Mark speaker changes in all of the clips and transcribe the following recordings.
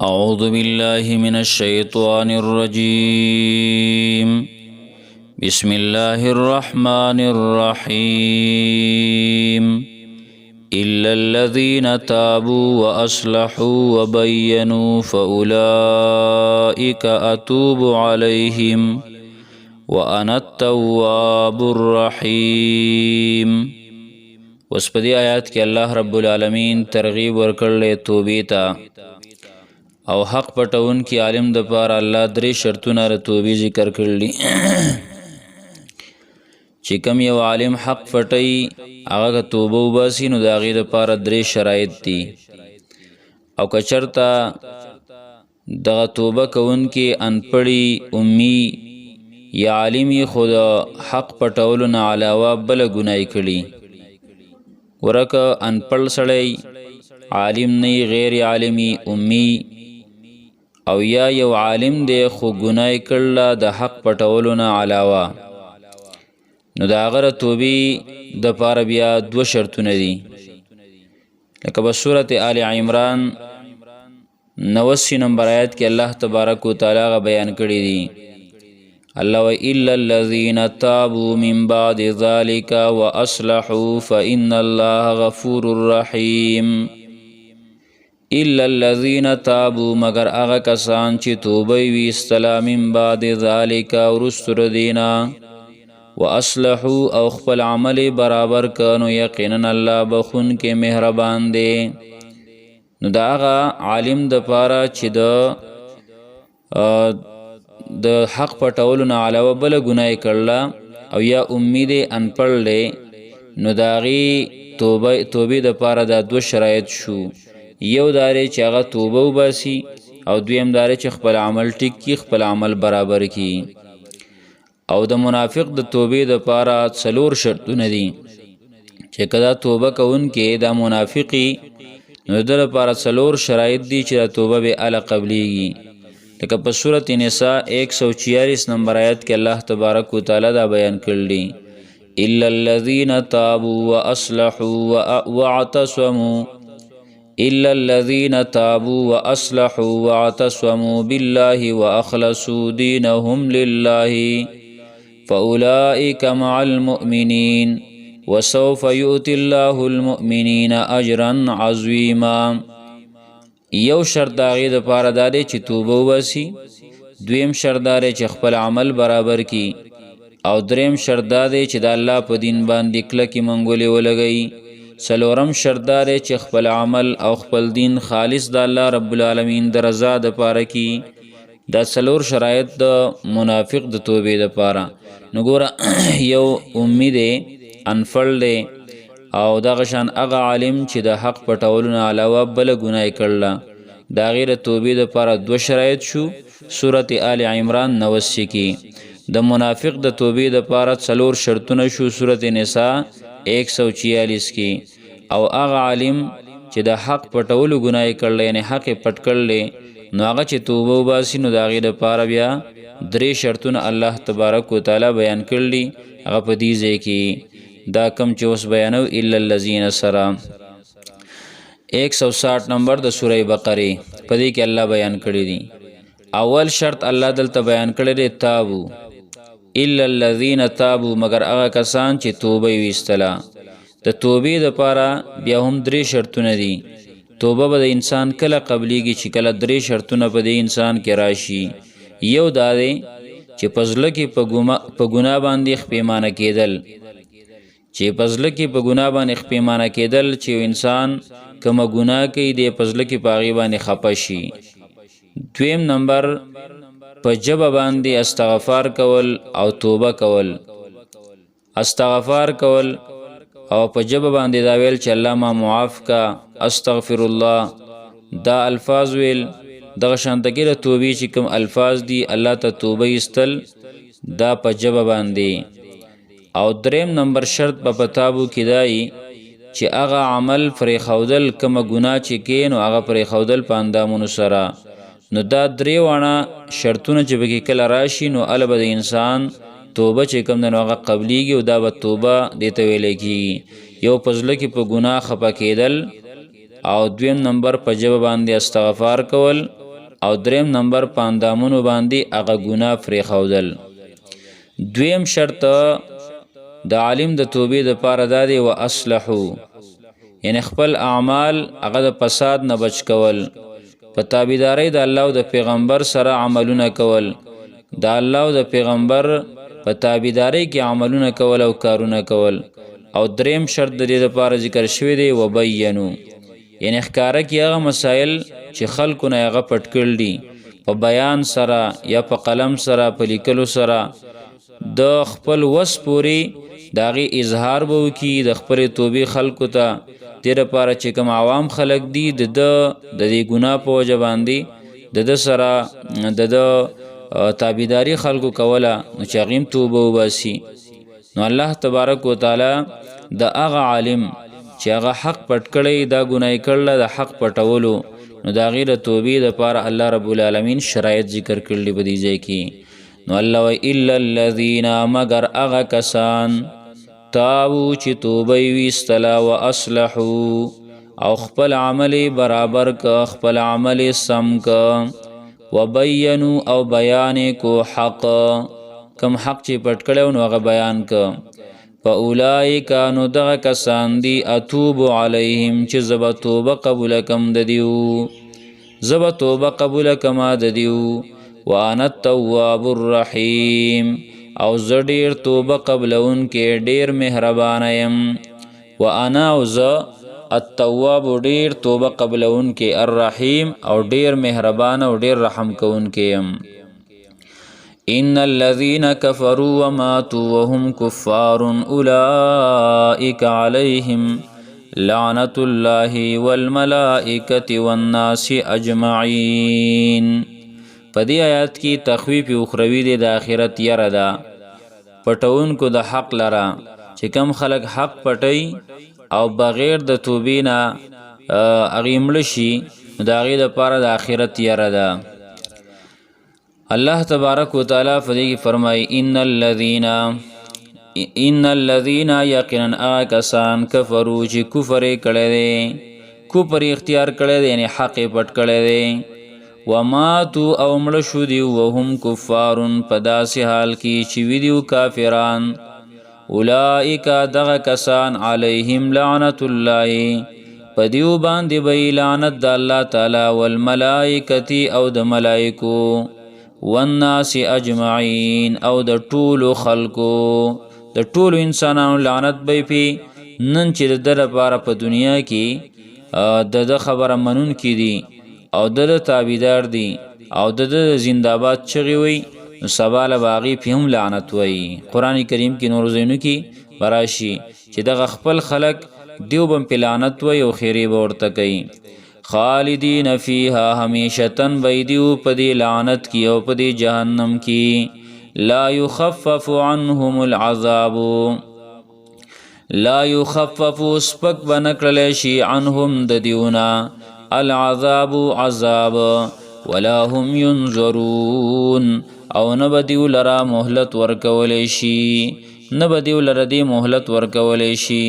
Speaker 1: أعوذ بالله من الشيطان الرجيم. بسم الله الرحمن الرحيم. إلا الذين تابوا وأصلحوا وبينوا فأولئك أتوب عليهم وأنا التواب الرحيم. وسپدی آیات کې الله رب العالمین ترغیب ورکړل توبې ته او حق پټون کی عالم د پاره الله درې شرطونه ر توبې ذکر کړلی چې کوم یو عالم حق پټي هغه توبه وباسي نو د هغې دپاره درې شرایط دي او که چېرته دغه توبه کوونکي انپړي امي یا عالم یې خو د حق پټولو نه علاوه بله ګناه کړي ورکه انپړ سړی عالم نه غیر عالمي امي او یا یو عالم دی خو ګناه کړله د حق پټولو نه علاوه نو د هغه توبې دپاره بیا دوه شرطونه دي لکه په صورت آل عمران 89 نمبر آیت کې الله تبارک وتعالی هغه بیان کړی دی الله و الا الذين تابوا من بعد ذلك واصلحوا فان الله غفور رحيم. الا الذين تابوا مگر هغه کسان چې توبه ویستله من بعد ذلك ورستر دینا واصلحوا او خپل عمل برابر کانو یقینا الله بخون کې مهربان دی. نو دا هغه عالم د پاره چې د حق پټولو نه علاوه بله ګناه کړله او یا امید انپړ دی نو د هغې توبې دپاره دا دوه شرایط شو. یو داره چې هغه توبه وباسي او دویم داره چې خپل عمل ټیک کی خپل عمل برابر کی. او د منافق د توبې دپاره 4 شرطونه دي چې کدا توبه کوونکی دا منافقي نو د لپاره 4 شرایط دي چې دا توبه به اعلی قبليږي. لکه په سورۃ النساء 146 نمبر آیت کې الله تبارک وتعالى دا بیان کړلی الا الذين تابوا واصلحوا واعتصموا إلا الذين تابوا وأصلحوا واعتصموا بالله وأخلصوا دينهم لله فأولئك مع المؤمنين وسوف يؤتي الله المؤمنين أجرا عظيما. یو شرط د هغې دپاره دا دی چې توبه وباسي، دویم شرط دا دی چې خپل عمل برابر کی، او دریم شرط دا دی چې د الله په دین باندې کلکې منګولې ولګوي. څلورم شرط دا دی چې خپل عمل او خپل دین خالص د الله رب العالمین د رضا دپاره کی. دا 4 شرایط د منافق د توبې دپاره. نو ګوره یو امي دی انفړ دی او دغه شان هغه عالم چې د حق پټولو نه علاوه بله ګناه کړله د هغې د توبې دپاره 2 شرایط شو. صورت آل عمران 89 کې د منافق د توبې دپاره 4 شرطونه شو. صورت نساء 146 کې او هغه عالم چې د حق پټولو ګناه کړله یعنی حق پټ کړلی نو هغه چې توبه وباسي نو د هغې دپاره بیا 3 شرطونه الله تبارک وتعالی بیان کړلي. هغه په دې ځای کې دا کم چې اوس بیانو الا الذین سره 160 نمبر د سوره بقره په دې کې الله بیان کړی دی. اول شرط الله دلته بیان کړی دی تابو الا الذين تابوا مگر هغه کسان چې توبه ویستله. د توبې دپاره بیا هم 3 شرطونه دي. توبه به د انسان کله قبلیږي چې کله 3 شرطونه په دې انسان کې راشي. یو دا دی چې په زړه کې په ګناه باندې خپېمانه کېدل، چې په زړه کې په ګناه باندې خپېمانه کېدل چې انسان کومه ګناه کوي دی په زړه کې په هغې باندې خفه شي. دویم نمبر په ژبه باندې استغفار کول او توبه کول. استغفار کول او په ژبه باندې دا ویل چې الله ما معاف کا استغفر الله، دا الفاظ ویل. دغه شانته کې د توبې چې کوم الفاظ دي الله ته توبه ایستل دا په ژبه باندې. او دریم نمبر شرط په پتابو کې دی چې هغه عمل پرېښودل کومه ګناه چې کوي نو هغه پرېښودل په اندامونو سره. نو دا 3 واړه شرطونه چې پکې کله راشي نو هله به د انسان توبه چې کوم دی نو هغه قبلیږي او دا به توبه دې ته ویلی کېږي. یو په زړه کې په ګناه خفه کېدل او دویم نمبر په ژبه باندې استغفار کول او دریم نمبر په اندامونو باندې هغه ګناه پرېښودل. دویم شرط د عالم د توبې دپاره دا دی و اصلحو، یعنی خپل اعمال هغه د فساد نه بچ کول، په تابعدارۍ د الله او د پیغمبر سره عملونه کول، د الله او د پیغمبر په تابعدارۍ کې عملونه کول او کارونه کول. او دریم شرط د دې لپاره ذکر شوی دی وبینو، یعنی ښکاره کې هغه مسایل چې خلکو نه هغه پټ کړل دي په بیان سره یا په قلم سره په لیکلو سره، د خپل وس پورې د هغې اظهار به وکړي د خپلې توبې خلکو ته. دې لپاره چې کوم عوام خلک دي د دې ګناه په وجه باندې د ده سره د ده تابعداري خلکو کوله نو چې هغې هم توبه وباسي. نو الله تبارک وتعالی د هغه عالم چې هغه حق پټ کړی دا ګناه یې کړله د حق پټولو، نو د هغې د توبې دپاره الله رب العالمین شرایط ذکر کړلي په دې ځای کې. نو الله وایي الا الذین، مگر هغه کسان تابو چې توبه یې ویستله و اصلحو او خپل عمل برابر که، خپل عمل سم که، وبینو او بیان کو حق، کم حق چې پټ کړی نو هغه بیان که. فاولئک، نو دغه کسان دي اتوب علیهم چې زه به توبه قبوله کم د دیو، زه به توبه قبوله کما د دیو. وانا التواب الرحیم، او زه ډېر توبه قبلونکی ډېر مهربانه یم. وانا، او زه التواب ډېر توبه قبلونکی، الرحیم او ډېر مهربانه او ډېر رحم کوونکی یم. ان الذين كفروا وماتوا وهم كفار اولئك عليهم لعنة الله والملائكة والناس اجمعین. په دې آیات کې تخویف اخروی دی د آخرت یره ده پټونکو د حق لره، چې کم خلک حق پټوي او بغیر د توبې نه هغې مړه شي نو د هغې دپاره د آخرت یره ده. الله تبارک وتعالی په دې کې فرمایي ان الذین، یقینا هغه کسان کفرو چې کفر یې کړی دی، کفر یې اختیار کړی دی یعنی حق یې پټ کړی دی. وماتو او مړه شو دي وهم کفارون په داسې حال کې چې وي دي کافران. اولئک، دغه کسان علیهم لعنت الله، په دیو باندې به لعنت د الله تعالی، والملائکتی او د ملائکو، والناس اجمعین او د ټولو خلکو، د ټولو انسانانو لعنت به پی. نن چې د ده لپاره په دنیا کې د ده خبره منونکي دي او د ده تابعدار دي او د ده زنده‌باد چغې وي، نو سبا له به هغې پې هم لعنت وایي. قرآن کریم کې نورو ځایونو کې به راشي چې دغه خپل خلک دیو به هم پې لعنت وایي او خیرې به ورته کوي. خالدین فیها، همیشتن بیدیو په دې لعنت کی او په دې جهنم کی. لا یخفف عنهم العذاب، لا یخفف سپک به نه کړلی شي عنهم د دیونا العذاب عذاب، ولا هم ینظرون او نه به دیو لره مهلت ورکولی شي، نه به دیو لره دې مهلت ورکولی شي،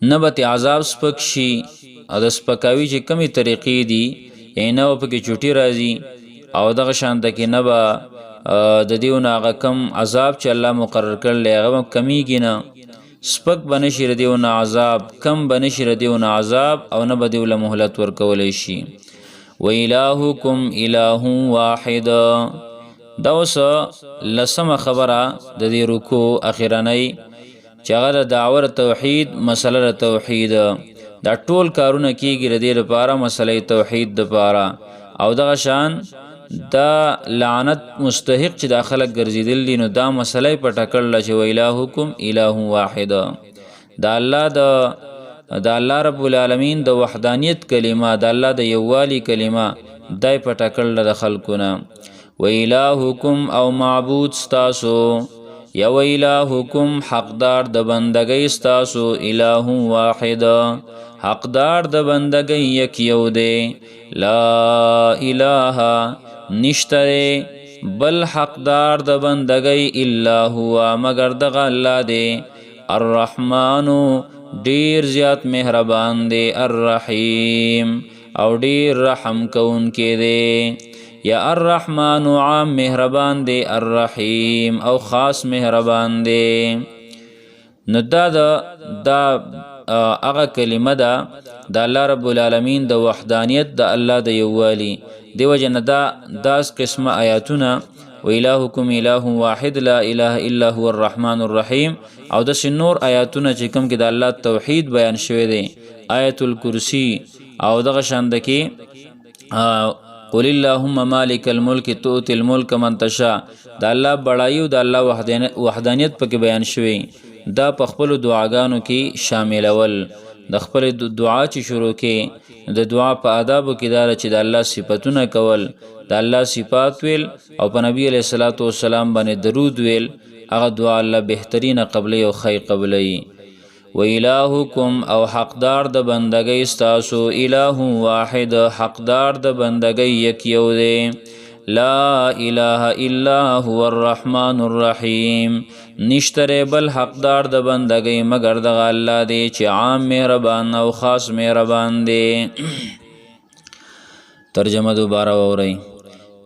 Speaker 1: نه به تې عذاب سپک شي. او د سپکاوي چې کمې طریقې دي یعنی نه به پکې چوټي راځي او دغه شانته کې نه به د دیو نه هغه کم عذاب چې الله مقرر کړلی هغه به کمیږي نه، سپک به نشي د دیو نه عذاب، کم به نشي د دیو نه عذاب او نه به دیو له مهلت ورکولی شي. وإلهکم اله واحد، دا اوس لسمه خبره د دې رکوع اخرنۍ چې هغه د دعوه توحید، مسله توحید، دا ټول کارونه کیږي د دې لپاره مسله توحید دپاره. او دغه شان دا لعنت مستحق چې دا خلک ګرځېدل دي نو دا مسله یې پټه کړله چې وإلهکم اله واحد، د الله رب العالمین د وحدانیت کلمه، د الله د یووالي کلمه دا یې پټه کړله د خلکو نه. وإلهکم او معبود ستاسو، یا وإلهکم حقدار د بندګۍ ستاسو، اله واحد حقدار د بندګۍ یک یو دی. لا اله نشته بل حقدار د بندګۍ الا هو مگر دغه الله دی. الرحمن ډیر زیات مهربان دی، الرحیم او ډیر رحم کوونکی دی. یا الرحمن عام مهربان دی، الرحیم او خاص مهربان دی. نو دا هغه کلمه ده د الله رب العالمین د وحدانیت د الله د یووالي دیو جن داس قسمه آیاتونه و الهکم اله واحد لا اله الا هو الرحمن الرحیم او د نور آیاتونه چې کوم کې د الله توحید بیان شوی دی، آیت الکرسی او دغه شاندکی قل اللهم مالک الملک تؤتی الملک من تشاء د الله بڑایو د الله وحدانیت پکې بیان شوی. دا په خپل دعاګانو کې شامل اول د خپل دعا چې شروع کې د دعا په آدابو کې دا چې د الله صفاتونه کول، د الله صفات ویل او په نبی علیہ الصلوۃ والسلام باندې درود ویل، هغه دعا الله بهترینه قبلی او خیر قبلی. و الهکم او حقدار د بندګۍ استاسو اله واحد، حقدار د بندګۍ یک یو دی، لا اله الا هو الرحمن الرحیم، نشتره بل حقدار د بندګۍ مگر د الله دی چې عام مهربان او خاص مهربان دی. ترجمه دوباره وورئ.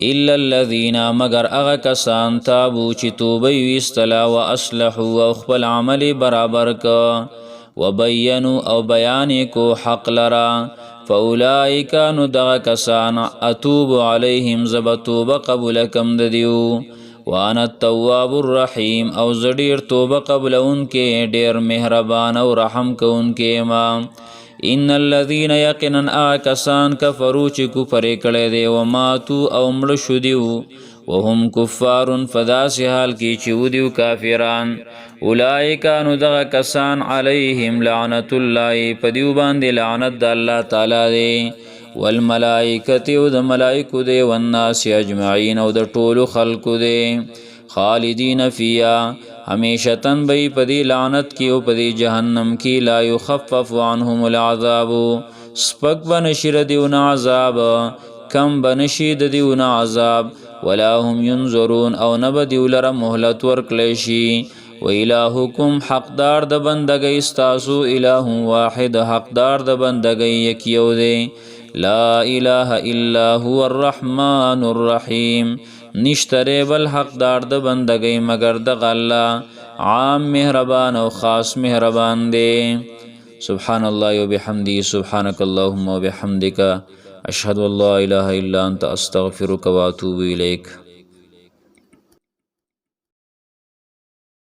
Speaker 1: الا الذين مگر اغا کسان تابو چې توبه ویستلا و اصلحوا او خپل عمل برابر کا و بینو او بیان کو حق لرا فاولئک نو دغه کسان اتوب علیهم زبتوب قبول کم ددیو وانا التواب الرحیم او زډیر توبه قبل انکه ډیر مهربان او رحم کوونکې ما. ان الذين يقينا آکسان کفروا چې کفر کړي دي او ماتو او مړ شو دیو وهم کفار فداس حال کې چې ودیو کافران اولئک نو دغه کسان علیهم لعنت الله پدیو باندې لعنت د الله تعالی دی والملائکه او د ملائکه دی والناس اجمعین او د ټولو خلقو دی خالدین فیا ہمیشتن بی پدی لعنت کی او پدی جہنم کی لا یخفف عنهم العذاب سپک بنشر دیون عذاب کم بنشید دیون عذاب ولا هم ينظرون او نب دیولر مهلت ورکلیشی و الہکم حقدار د بندگی استاسو الہ واحد حقدار د بندگی یکیو دے لا الہ الا هو الرحمن الرحیم نشتره بل حقدار د بندگی مگر د الله عام مهربان او خاص مهربان دی. سبحان الله وبحمده سبحانك اللهم وبحمدك اشهد ان لا اله الا انت استغفرك واتوب اليك.